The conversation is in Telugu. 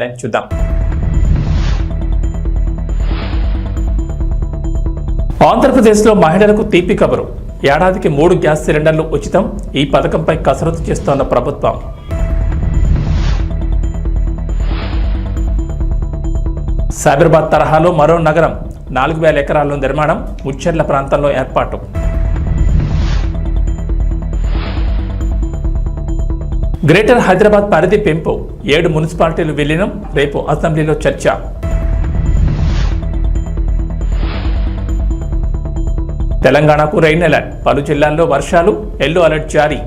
హెడ్లైన్ చూద్దాం. ఆంధ్రప్రదేశ్లో మహిళలకు తీపి కబురు. ఏడాదికి 3 గ్యాస్ సిలిండర్లు ఉచితం. ఈ పథకంపై కసరత్తు చేస్తోన్న ప్రభుత్వం. సైబరాబాద్ తరహాలో మరో నగరం. 4000 ఎకరాల్లో నిర్మాణం. ముచ్చెర్ల ప్రాంతంలో ఏర్పాటు. గ్రేటర్ హైదరాబాద్ పరిధి పెంపు. 7 మున్సిపాలిటీలు విలీనం. రేపు అసెంబ్లీలో చర్చ. తెలంగాణకు రెయిన్ అలర్ట్. పలు జిల్లాల్లో వర్షాలు. ఎల్లో అలర్ట్ జారీ.